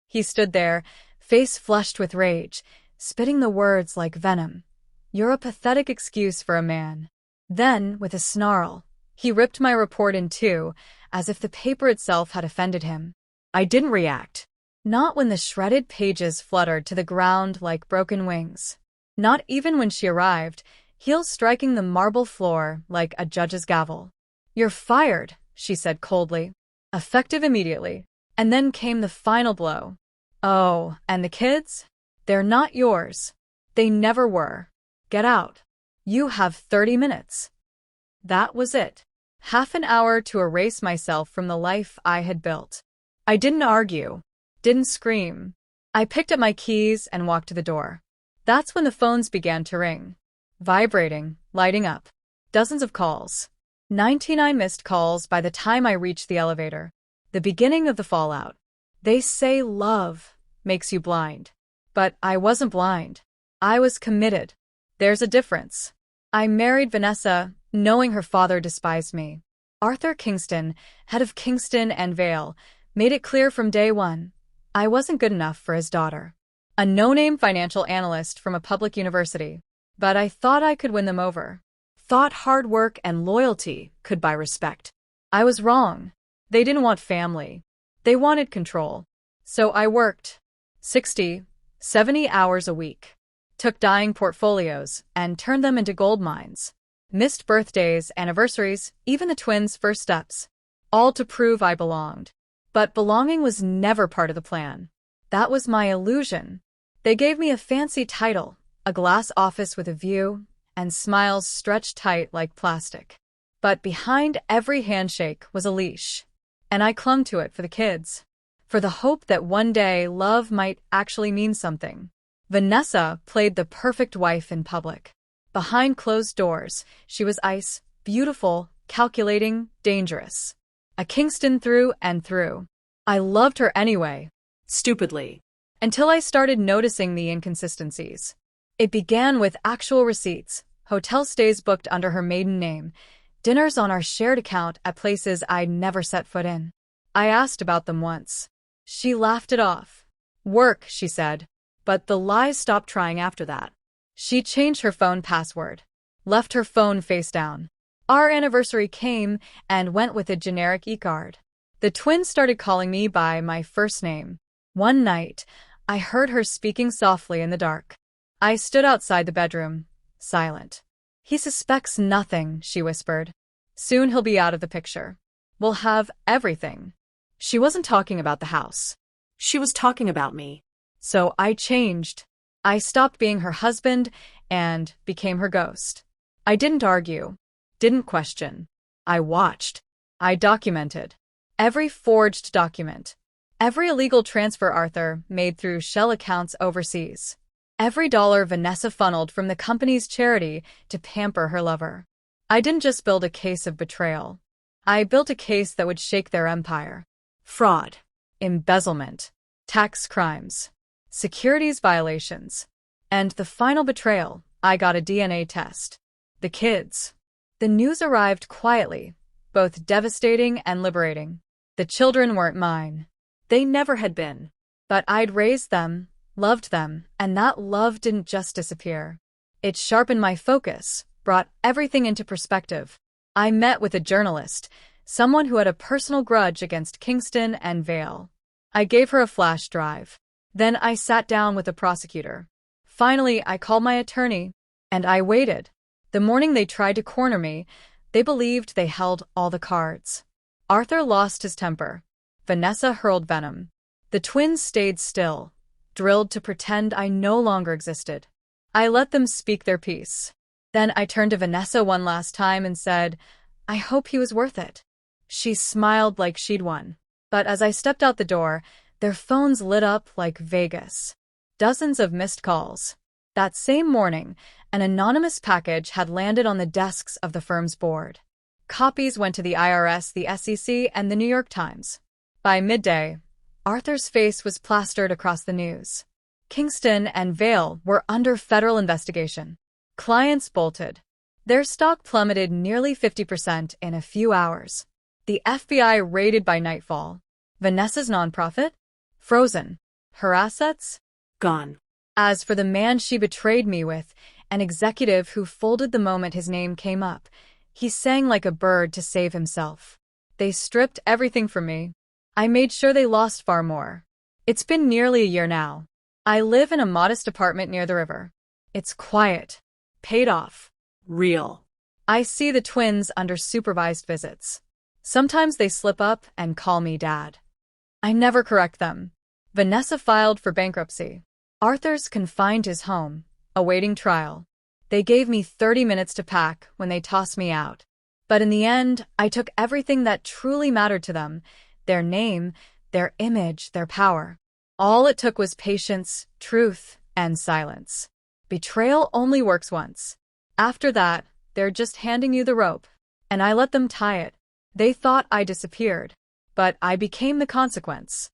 He stood there, face flushed with rage, spitting the words like venom. "You're a pathetic excuse for a man." Then, with a snarl, he ripped my report in two, as if the paper itself had offended him. I didn't react. Not when the shredded pages fluttered to the ground like broken wings. Not even when she arrived, heels striking the marble floor like a judge's gavel. "You're fired," she said coldly. "Effective immediately." And then came the final blow. "Oh, and the kids? They're not yours. They never were. Get out. You have 30 minutes. That was it. Half an hour to erase myself from the life I had built. I didn't argue. Didn't scream. I picked up my keys and walked to the door. That's when the phones began to ring. Vibrating, lighting up. Dozens of calls. 99 missed calls by the time I reached the elevator. The beginning of the fallout. They say love makes you blind. But I wasn't blind. I was committed. There's a difference. I married Vanessa, knowing her father despised me. Arthur Kingston, head of Kingston and Vale, made it clear from day one. I wasn't good enough for his daughter. A no-name financial analyst from a public university. But I thought I could win them over. Thought hard work and loyalty could buy respect. I was wrong. They didn't want family. They wanted control. So I worked 60, 70 hours a week. Took dying portfolios and turned them into gold mines. Missed birthdays, anniversaries, even the twins' first steps. All to prove I belonged. But belonging was never part of the plan. That was my illusion. They gave me a fancy title, a glass office with a view, and smiles stretched tight like plastic. But behind every handshake was a leash. And I clung to it for the kids. For the hope that one day love might actually mean something. Vanessa played the perfect wife in public. Behind closed doors, she was ice, beautiful, calculating, dangerous. A Kingston through and through. I loved her anyway. Stupidly. Until I started noticing the inconsistencies. It began with actual receipts, hotel stays booked under her maiden name, dinners on our shared account at places I'd never set foot in. I asked about them once. She laughed it off. Work, she said. But the lies stopped trying after that. She changed her phone password. Left her phone face down. Our anniversary came and went with a generic e-card. The twins started calling me by my first name. One night, I heard her speaking softly in the dark. I stood outside the bedroom, silent. "He suspects nothing," she whispered. "Soon he'll be out of the picture. We'll have everything." She wasn't talking about the house. She was talking about me. So I changed. I stopped being her husband and became her ghost. I didn't argue. Didn't question. I watched. I documented. Every forged document. Every illegal transfer Arthur made through shell accounts overseas. Every dollar Vanessa funneled from the company's charity to pamper her lover. I didn't just build a case of betrayal. I built a case that would shake their empire. Fraud. Embezzlement. Tax crimes. Securities violations. And the final betrayal, I got a DNA test. The kids. The news arrived quietly, both devastating and liberating. The children weren't mine. They never had been. But I'd raised them, loved them, and that love didn't just disappear. It sharpened my focus, brought everything into perspective. I met with a journalist, someone who had a personal grudge against Kingston and Vale. I gave her a flash drive. Then I sat down with the prosecutor. Finally, I called my attorney, and I waited. The morning they tried to corner me, they believed they held all the cards. Arthur lost his temper. Vanessa hurled venom. The twins stayed still, drilled to pretend I no longer existed. I let them speak their piece. Then I turned to Vanessa one last time and said, "I hope he was worth it." She smiled like she'd won. But as I stepped out the door, their phones lit up like Vegas. Dozens of missed calls. That same morning, an anonymous package had landed on the desks of the firm's board. Copies went to the IRS, the SEC, and the New York Times. By midday, Arthur's face was plastered across the news. Kingston and Vale were under federal investigation. Clients bolted. Their stock plummeted nearly 50% in a few hours. The FBI raided by nightfall. Vanessa's nonprofit? Frozen. Her assets? Gone. As for the man she betrayed me with, an executive who folded the moment his name came up, he sang like a bird to save himself. They stripped everything from me. I made sure they lost far more. It's been nearly a year now. I live in a modest apartment near the river. It's quiet. Paid off. Real. I see the twins under supervised visits. Sometimes they slip up and call me Dad. I never correct them. Vanessa filed for bankruptcy. Arthur's confined his home, awaiting trial. They gave me 30 minutes to pack when they tossed me out. But in the end, I took everything that truly mattered to them, their name, their image, their power. All it took was patience, truth, and silence. Betrayal only works once. After that, they're just handing you the rope. And I let them tie it. They thought I disappeared. But I became the consequence.